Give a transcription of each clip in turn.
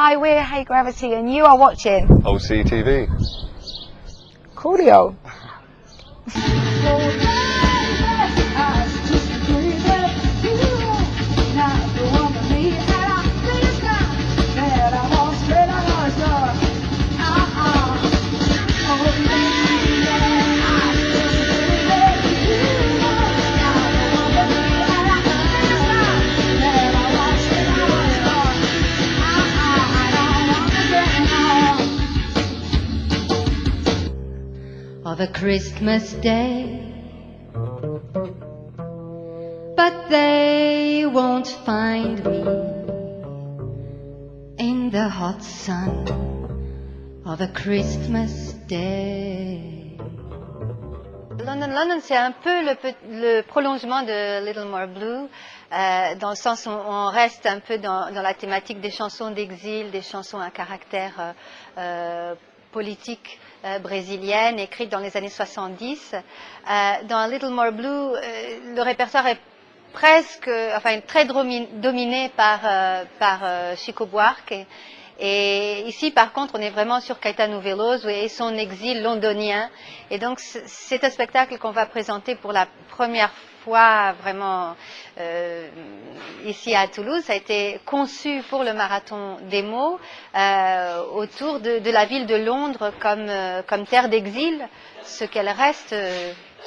Hi, we're Hey Gravity, and you are watching OCTV. Coolio. Of a Christmas day, but they won't find me in the hot sun of a Christmas day. London, c'est un peu le prolongement de Little More Blue, dans le sens où on reste un peu dans la thématique des chansons d'exil, des chansons à caractère politique brésilienne, écrite dans les années 70. Dans Little More Blue, le répertoire est presque, enfin très dominé par Chico Buarque. Et ici, par contre, on est vraiment sur Caetano Veloso et son exil londonien. Et donc, c'est un spectacle qu'on va présenter pour la première fois vraiment ici à Toulouse. Ça a été conçu pour le Marathon des mots autour de la ville de Londres comme terre d'exil, ce qu'elle reste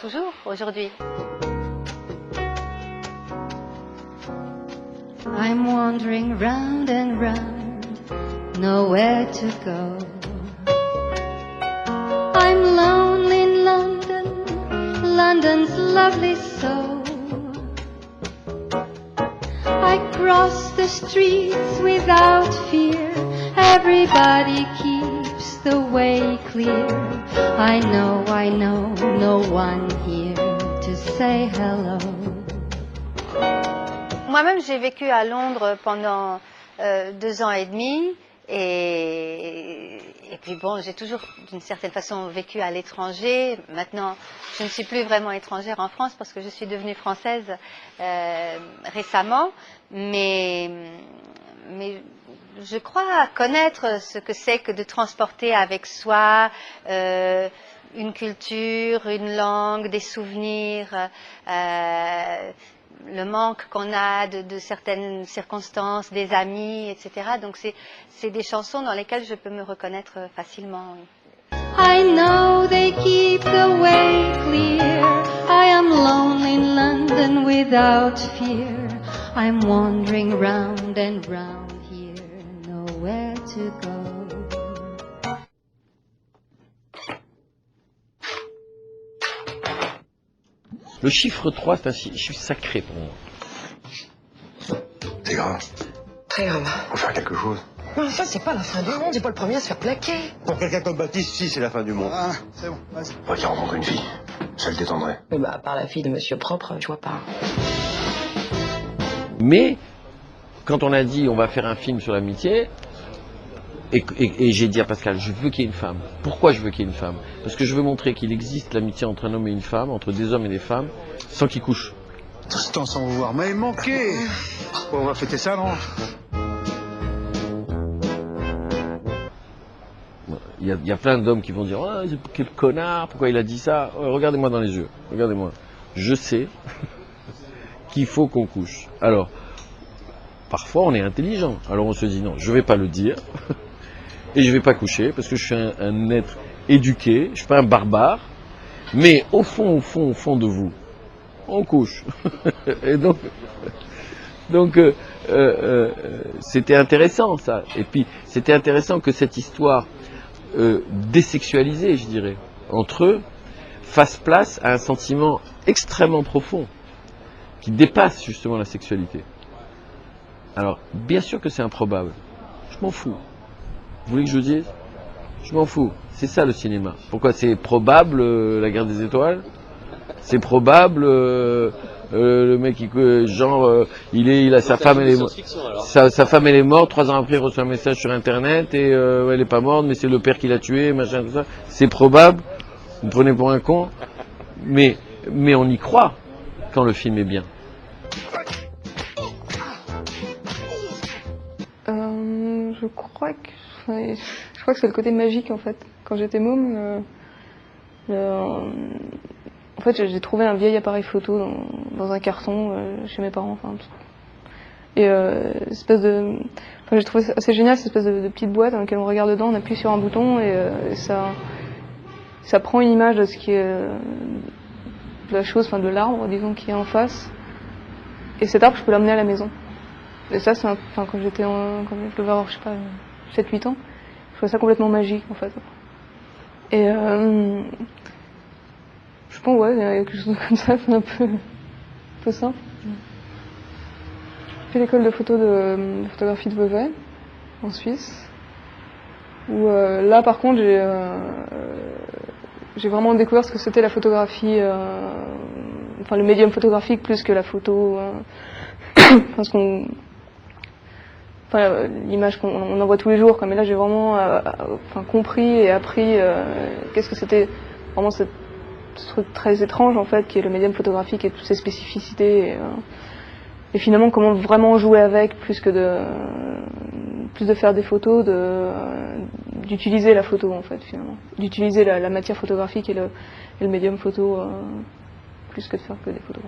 toujours aujourd'hui. I'm wandering round and round, nowhere to go. I'm lonely in London, London's lovely so. I cross the streets without fear, everybody keeps the way clear. I know, no one here to say hello. Moi-même, j'ai vécu à Londres pendant 2 ans et demi. Et puis bon, j'ai toujours d'une certaine façon vécu à l'étranger. Maintenant, je ne suis plus vraiment étrangère en France parce que je suis devenue française récemment. Mais je crois connaître ce que c'est que de transporter avec soi une culture, une langue, des souvenirs. Le manque qu'on a de certaines circonstances, des amis, etc. Donc c'est des chansons dans lesquelles je peux me reconnaître facilement. I know they keep the way clear. I am lonely in London without fear. I'm wandering round and round here, nowhere to go. Le chiffre 3, c'est un chiffre sacré pour moi. C'est grave. Très grave. Faut faire quelque chose. Non, ça, c'est pas la fin du monde. C'est pas le premier à se faire plaquer. Pour quelqu'un comme Baptiste, si, c'est la fin du monde. Ah, c'est bon, vas-y. Moi qui rencontre une fille, ça le détendrait. Mais bah, par la fille de Monsieur Propre, tu vois pas. Mais, quand on a dit on va faire un film sur l'amitié, et j'ai dit à Pascal, je veux qu'il y ait une femme. Pourquoi je veux qu'il y ait une femme? Parce que je veux montrer qu'il existe l'amitié entre un homme et une femme, entre des hommes et des femmes, sans qu'ils couchent. Tout ce temps sans vous voir, mais manqué. Bon, on va fêter ça, non? Il y a plein d'hommes qui vont dire oh, quel connard, pourquoi il a dit ça? Regardez-moi dans les yeux, regardez-moi. Je sais qu'il faut qu'on couche. Alors, parfois on est intelligent, alors on se dit non, je ne vais pas le dire. Et je ne vais pas coucher parce que je suis un être éduqué, je ne suis pas un barbare, mais au fond de vous, on couche. Et donc c'était intéressant ça. Et puis c'était intéressant que cette histoire désexualisée, je dirais, entre eux, fasse place à un sentiment extrêmement profond qui dépasse justement la sexualité. Alors, bien sûr que c'est improbable. Je m'en fous. Vous voulez que je vous dise? Je m'en fous. C'est ça le cinéma. Pourquoi? C'est probable la guerre des étoiles? C'est probable le mec il a sa femme, sa femme elle est morte. 3 ans après il reçoit un message sur internet et elle est pas morte, mais c'est le père qui l'a tué, machin tout ça. C'est probable. Vous me prenez pour un con, mais on y croit quand le film est bien. Je crois que c'est le côté magique en fait. Quand j'étais môme, en fait j'ai trouvé un vieil appareil photo dans un carton chez mes parents. Enfin, et j'ai trouvé ça assez génial, cette espèce de petite boîte dans laquelle on regarde dedans, on appuie sur un bouton et ça prend une image de ce qui est de la chose, enfin de l'arbre, disons, qui est en face. Et cet arbre, je peux l'amener à la maison. Et ça, quand je devais avoir, je sais pas, 7-8 ans, je trouvais ça complètement magique, en fait. Et je pense, ouais, il y a quelque chose comme ça, c'est un peu simple. J'ai fait l'école de photographie de Vevey, en Suisse, où là, par contre, j'ai vraiment découvert ce que c'était la photographie, enfin le médium photographique plus que la photo, l'image qu'on en voit tous les jours, quoi. Mais là j'ai vraiment compris et appris qu'est-ce que c'était vraiment ce truc très étrange en fait, qui est le médium photographique et toutes ses spécificités. Et finalement comment vraiment jouer avec plus de faire des photos, d'utiliser la photo en fait finalement, d'utiliser la matière photographique et le médium photo plus que de faire que des photos.